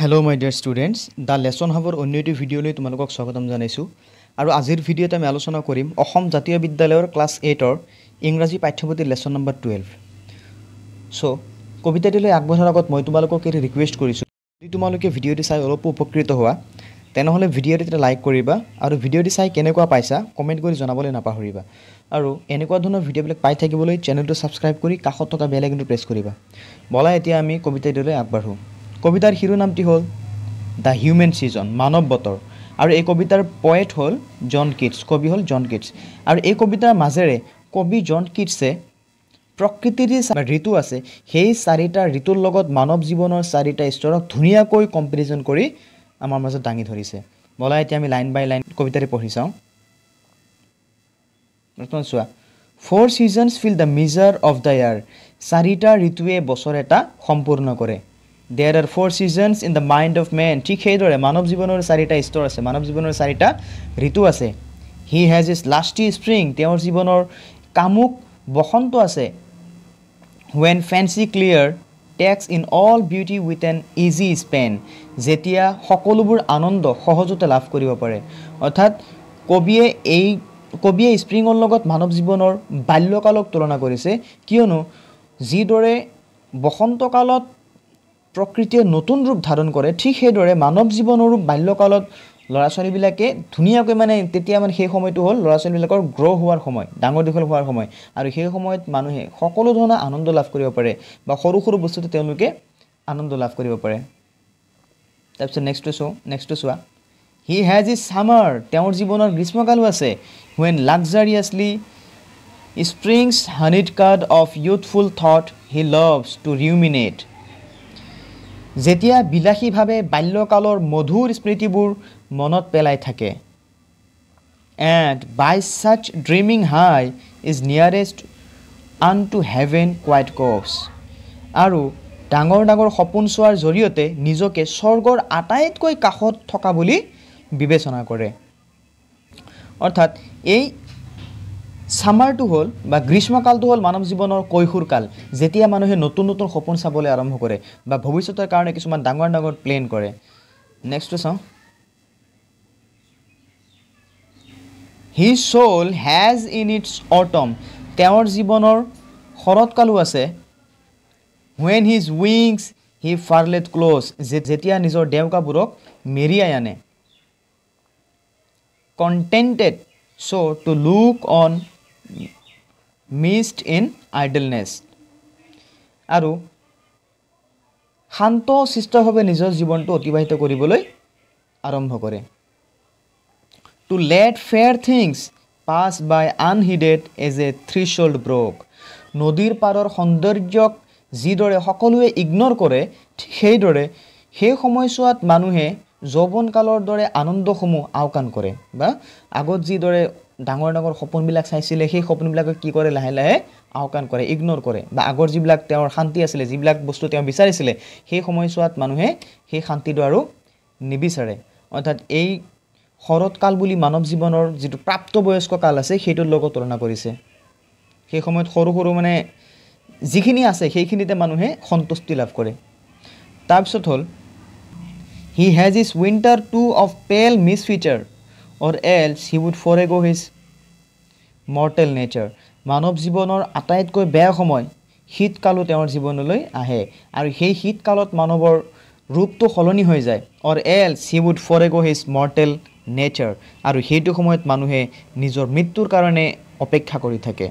Hello my dear students, the lesson habor onnoiti video loi tumalok swagotam janaisu aru ajir video ta ami alochona korim Ohom Jatiyo Bidyalyor class 8 or Ingraji Pathyoputhir lesson number 12. So kobita diloi agbodhar agot moi tumalokok eri request korisu jodi tumaloke video ti sai olopo upokrito howa tenahole video ti like koriba aru video ti sai kenekwa paisa comment kori janabole napahoriba aru enekwa dhonor video bilak pai থাকিবলৈ channel to subscribe kori kakhot thoka bell icon press koriba bola etia ami kobita diloi agbarhu কবিতাৰ শিৰোনামটি হ'ল the human সিজন মানৱ বতৰ আৰু এই কবিতাৰ poet হ'ল জন কিটছ কবি হ'ল জন কিটছ আৰু এই কবিতাৰ মাজেৰে কবি জন কিটছে প্ৰকৃতিৰ ঋতু আছে সেই চাৰিটা ঋতুৰ লগত মানৱ জীৱনৰ চাৰিটা স্তৰক ধুনীয়াকৈ কম্পেৰিজন কৰি আমাৰ মাজত দাঙি ধৰিছে বলা এতিয়া আমি লাইন বাই লাইন কবিতাৰে পঢ়ি চাওঁ প্ৰথম চোৱা four seasons fill the measure of the year চাৰিটা ঋতুৱে বছৰ এটা সম্পূৰ্ণ কৰে There are four seasons in the mind of man. ঠিক সেইদৰে মানৱ জীৱনৰ চাৰিটা স্তৰ আছে মানৱ জীৱনৰ চাৰিটা ঋতু আছে He has his lusty spring তেওঁৰ জীৱনৰ কামুক বসন্ত আছে When fancy clear takes in all beauty with an easy span যেতিয়া সকলোবোৰ আনন্দ সহজতে লাভ কৰিব পাৰে অৰ্থাৎ কবিয়ে স্প্ৰিঙৰ লগত মানৱ জীৱনৰ বাল্যকালক তুলনা কৰিছে কিয়নো যিদৰে বসন্ত কালত প্ৰকৃতিয়ে নতুন ৰূপ ধাৰণ কৰে ঠিক সেইদৰে মানৱ জীৱনৰ বাল্যকালত লৰা ছোৱালীবিলাকে ধুনীয়াকৈ মানে তেতিয়া মানে সেই সময়টো হ'ল লৰা ছোৱালীবিলাকৰ গ্ৰ' হোৱাৰ সময় ডাঙৰ দীঘল হোৱাৰ সময় আৰু সেই সময়ত মানুহে সকলো ধৰণৰ আনন্দ লাভ কৰিব পাৰে বা সৰু সৰু বস্তুতে তেওঁলোকে আনন্দ লাভ কৰিব পাৰে তাৰপিছত নেক্সটটো চোৱা He has his summer তেওঁৰ জীৱনৰ গ্ৰীষ্মকালো আছে when luxuriously springs honeyed cud of youthful thought he loves to ruminate যেতিয়া বিলাসীভাৱে বাল্যকালৰ মধুৰ স্মৃতিবোৰ মনত পেলাই থাকে and by such dreaming high is nearest unto heaven quite goes আৰু ডাঙৰ ডাঙৰ সপোন চোৱাৰ জৰিয়তে নিজকে স্বৰ্গৰ আটাইতকৈ কাষত থকা বুলি বিবেচনা কৰে অৰ্থাৎ এই সামাৰটো হ'ল বা গ্ৰীষ্মকালটো হ'ল মানৱ জীৱনৰ কৈশোৰ কাল যেতিয়া মানুহে নতুন নতুন সপোন চাবলৈ আৰম্ভ কৰে বা ভৱিষ্যতৰ কাৰণে কিছুমান ডাঙৰ ডাঙৰ প্লেন কৰে নেক্সট চাওঁ His soul has in its autumn তেওঁৰ জীৱনৰ শৰৎকালো আছে When his wings he furleth close যেতিয়া নিজৰ ডেউকাবোৰক মেৰিয়াই আনে Contented so to look on missed in idleness আৰু শান্ত শিষ্টভাৱে নিজৰ জীৱনটো অতিবাহিত কৰিবলৈ আৰম্ভ কৰে To let fair things pass by unheeded as a threshold broke নদীৰ পাৰৰ সৌন্দৰ্যক যিদৰে সকলোৱে ইগনৰ কৰে সেইদৰে সেই সময়ছোৱাত মানুহে যৌৱনকালৰ দৰে আনন্দসমূহ আওকাণ কৰে বা আগত যিদৰে ডাঙৰ ডাঙৰ সপোনবিলাক চাইছিলে সেই সপোনবিলাকক কি কৰে লাহে লাহে আওকাণ কৰে ইগনৰ কৰে বা আগৰ যিবিলাক তেওঁৰ শান্তি আছিল যিবিলাক বস্তু তেওঁ বিচাৰিছিলে সেই সময়ছোৱাত মানুহে সেই শান্তিটো আৰু নিবিচাৰে অৰ্থাৎ এই শৰৎকাল বুলি মানৱ জীৱনৰ যিটো প্ৰাপ্তবয়স্ক কাল আছে সেইটোৰ লগত তুলনা কৰিছে সেই সময়ত সৰু সৰু মানে যিখিনি আছে সেইখিনিতে মানুহে সন্তুষ্টি লাভ কৰে তাৰপিছত হ'ল He has his winter too of pale misfeature or else he would forego his mortal nature মানৱ জীৱনৰ আটাইতকৈ বেয়া সময় শীতকালো তেওঁৰ জীৱনলৈ আহে আৰু সেই শীতকালত মানৱৰ ৰূপটো সলনি হৈ যায় or else he would forego his mortal nature আৰু সেইটো সময়ত মানুহে নিজৰ মৃত্যুৰ কাৰণে অপেক্ষা কৰি থাকে